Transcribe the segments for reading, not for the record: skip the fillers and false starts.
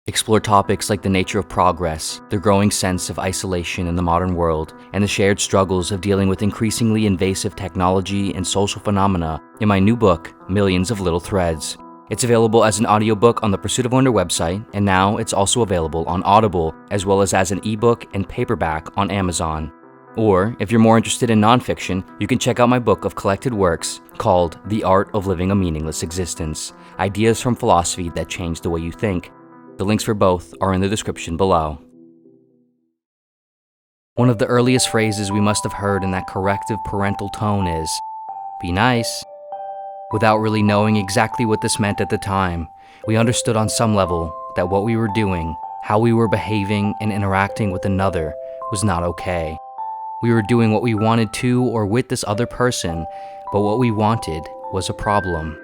Explore topics like the nature of progress, the growing sense of isolation in the modern world, and the shared struggles of dealing with increasingly invasive technology and social phenomena in my new book, Millions of Little Threads. It's available as an audiobook on the Pursuit of Wonder website, and now it's also available on Audible, as well as an ebook and paperback on Amazon. Or, if you're more interested in nonfiction, you can check out my book of collected works called The Art of Living a Meaningless Existence: Ideas from Philosophy That Change the Way You Think. The links for both are in the description below. One of the earliest phrases we must have heard in that corrective parental tone is, "Be nice." Without really knowing exactly what this meant at the time, we understood on some level that what we were doing, how we were behaving and interacting with another, was not okay. We were doing what we wanted to or with this other person, but what we wanted was a problem.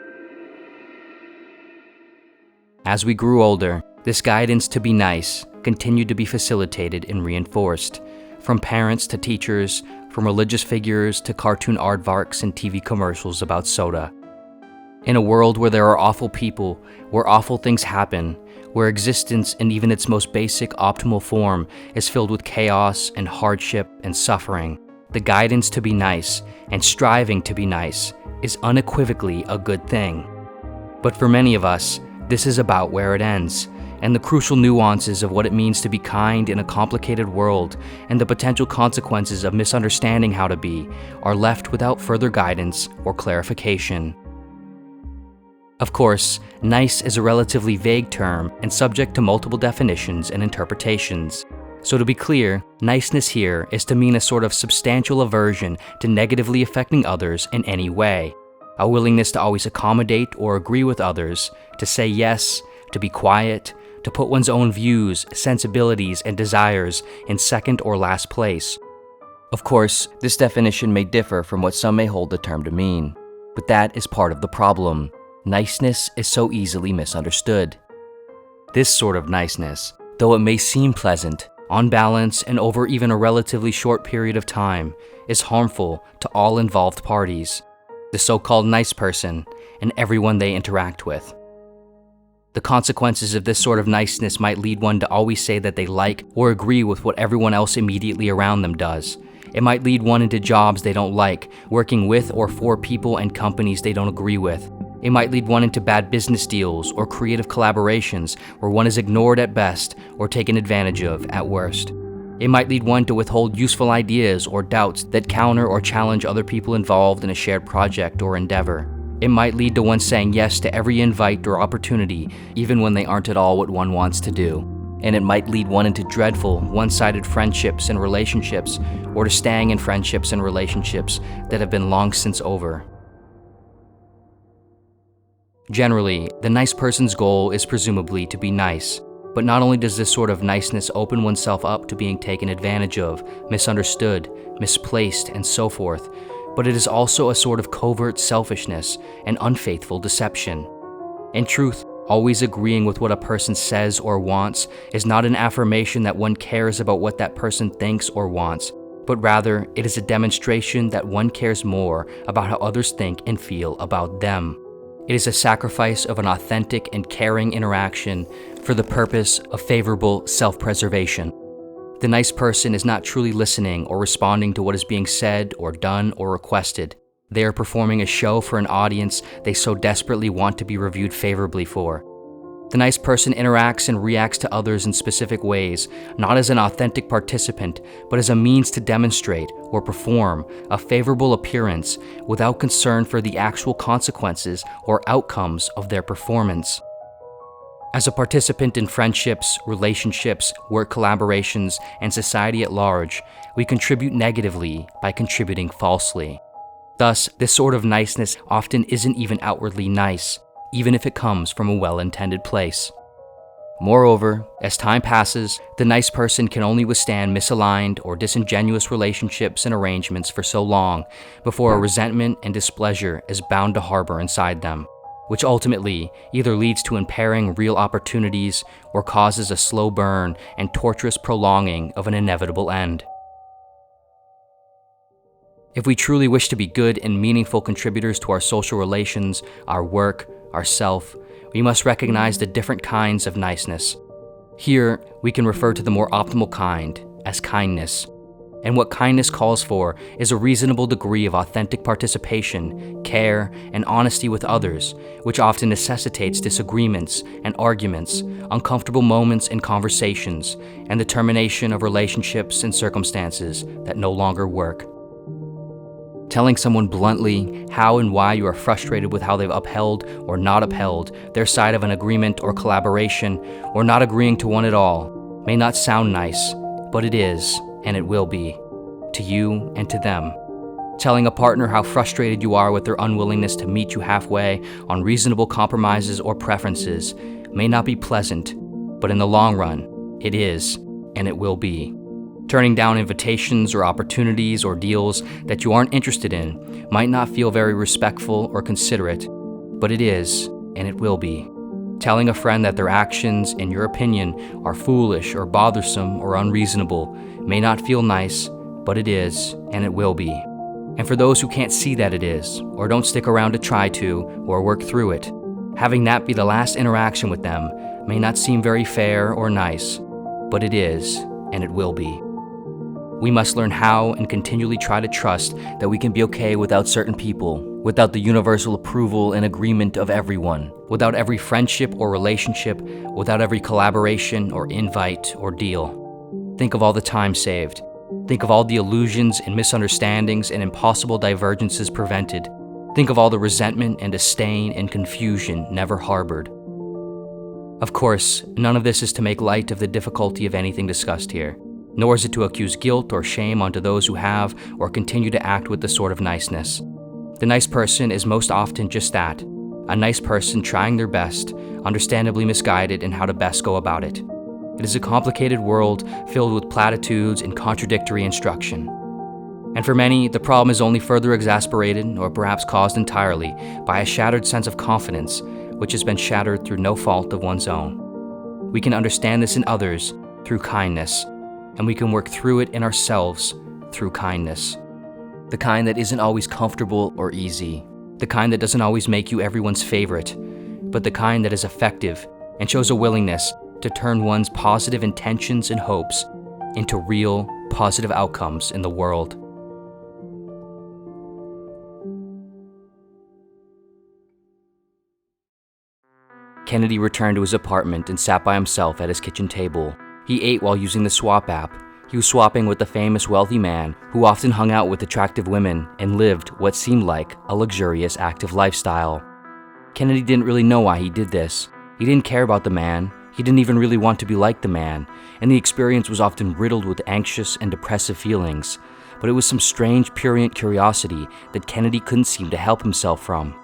As we grew older, this guidance to be nice continued to be facilitated and reinforced, from parents to teachers, from religious figures to cartoon aardvarks and TV commercials about soda. In a world where there are awful people, where awful things happen, where existence in even its most basic optimal form is filled with chaos and hardship and suffering, the guidance to be nice and striving to be nice is unequivocally a good thing. But for many of us, this is about where it ends, and the crucial nuances of what it means to be kind in a complicated world and the potential consequences of misunderstanding how to be are left without further guidance or clarification. Of course, nice is a relatively vague term and subject to multiple definitions and interpretations. So to be clear, niceness here is to mean a sort of substantial aversion to negatively affecting others in any way. A willingness to always accommodate or agree with others, to say yes, to be quiet, to put one's own views, sensibilities, and desires in second or last place. Of course, this definition may differ from what some may hold the term to mean, but that is part of the problem. Niceness is so easily misunderstood. This sort of niceness, though it may seem pleasant, on balance and over even a relatively short period of time, is harmful to all involved parties, the so-called nice person and everyone they interact with. The consequences of this sort of niceness might lead one to always say that they like or agree with what everyone else immediately around them does. It might lead one into jobs they don't like, working with or for people and companies they don't agree with. It might lead one into bad business deals or creative collaborations where one is ignored at best or taken advantage of at worst. It might lead one to withhold useful ideas or doubts that counter or challenge other people involved in a shared project or endeavor. It might lead to one saying yes to every invite or opportunity, even when they aren't at all what one wants to do. And it might lead one into dreadful, one-sided friendships and relationships, or to staying in friendships and relationships that have been long since over. Generally, the nice person's goal is presumably to be nice, but not only does this sort of niceness open oneself up to being taken advantage of, misunderstood, misplaced, and so forth, but it is also a sort of covert selfishness and unfaithful deception. In truth, always agreeing with what a person says or wants is not an affirmation that one cares about what that person thinks or wants, but rather it is a demonstration that one cares more about how others think and feel about them. It is a sacrifice of an authentic and caring interaction for the purpose of favorable self-preservation. The nice person is not truly listening or responding to what is being said or done or requested. They are performing a show for an audience they so desperately want to be reviewed favorably for. The nice person interacts and reacts to others in specific ways, not as an authentic participant, but as a means to demonstrate or perform a favorable appearance without concern for the actual consequences or outcomes of their performance. As a participant in friendships, relationships, work collaborations, and society at large, we contribute negatively by contributing falsely. Thus, this sort of niceness often isn't even outwardly nice, even if it comes from a well-intended place. Moreover, as time passes, the nice person can only withstand misaligned or disingenuous relationships and arrangements for so long before a resentment and displeasure is bound to harbor inside them, which ultimately either leads to impairing real opportunities or causes a slow burn and torturous prolonging of an inevitable end. If we truly wish to be good and meaningful contributors to our social relations, our work, ourself, we must recognize the different kinds of niceness. Here, we can refer to the more optimal kind as kindness. And what kindness calls for is a reasonable degree of authentic participation, care, and honesty with others, which often necessitates disagreements and arguments, uncomfortable moments in conversations, and the termination of relationships and circumstances that no longer work. Telling someone bluntly how and why you are frustrated with how they've upheld or not upheld their side of an agreement or collaboration, or not agreeing to one at all, may not sound nice, but it is, and it will be, to you and to them. Telling a partner how frustrated you are with their unwillingness to meet you halfway on reasonable compromises or preferences may not be pleasant, but in the long run, it is, and it will be. Turning down invitations or opportunities or deals that you aren't interested in might not feel very respectful or considerate, but it is, and it will be. Telling a friend that their actions, in your opinion, are foolish or bothersome or unreasonable may not feel nice, but it is, and it will be. And for those who can't see that it is, or don't stick around to try to, or work through it, having that be the last interaction with them may not seem very fair or nice, but it is, and it will be. We must learn how and continually try to trust that we can be okay without certain people, without the universal approval and agreement of everyone, without every friendship or relationship, without every collaboration or invite or deal. Think of all the time saved. Think of all the illusions and misunderstandings and impossible divergences prevented. Think of all the resentment and disdain and confusion never harbored. Of course, none of this is to make light of the difficulty of anything discussed here, nor is it to accuse guilt or shame onto those who have or continue to act with this sort of niceness. The nice person is most often just that, a nice person trying their best, understandably misguided in how to best go about it. It is a complicated world filled with platitudes and contradictory instruction. And for many, the problem is only further exasperated or perhaps caused entirely by a shattered sense of confidence, which has been shattered through no fault of one's own. We can understand this in others through kindness, and we can work through it in ourselves through kindness. The kind that isn't always comfortable or easy. The kind that doesn't always make you everyone's favorite, but the kind that is effective and shows a willingness to turn one's positive intentions and hopes into real, positive outcomes in the world. Kennedy returned to his apartment and sat by himself at his kitchen table. He ate while using the Swap app. He was swapping with the famous wealthy man who often hung out with attractive women and lived what seemed like a luxurious, active lifestyle. Kennedy didn't really know why he did this. He didn't care about the man. He didn't even really want to be like the man, and the experience was often riddled with anxious and depressive feelings. But it was some strange, prurient curiosity that Kennedy couldn't seem to help himself from.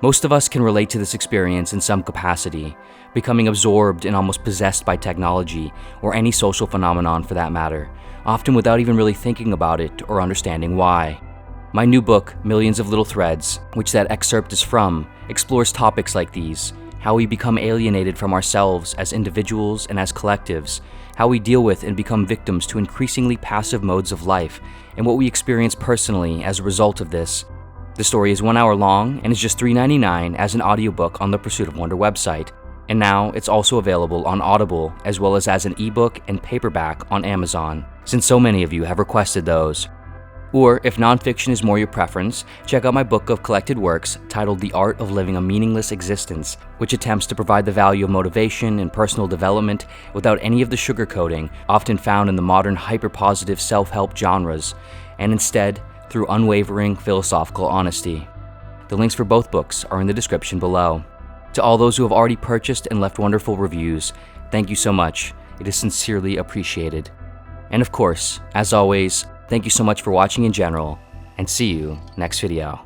Most of us can relate to this experience in some capacity, becoming absorbed and almost possessed by technology, or any social phenomenon for that matter, often without even really thinking about it or understanding why. My new book, Millions of Little Threads, which that excerpt is from, explores topics like these: how we become alienated from ourselves as individuals and as collectives, how we deal with and become victims to increasingly passive modes of life, and what we experience personally as a result of this. The story is 1 hour long and is just $3.99 as an audiobook on the Pursuit of Wonder website, and now it's also available on Audible as well as an ebook and paperback on Amazon, since so many of you have requested those. Or, if nonfiction is more your preference, check out my book of collected works titled The Art of Living a Meaningless Existence, which attempts to provide the value of motivation and personal development without any of the sugarcoating often found in the modern hyper-positive self-help genres, and instead, through unwavering philosophical honesty. The links for both books are in the description below. To all those who have already purchased and left wonderful reviews, thank you so much. It is sincerely appreciated. And of course, as always, thank you so much for watching in general, and see you next video.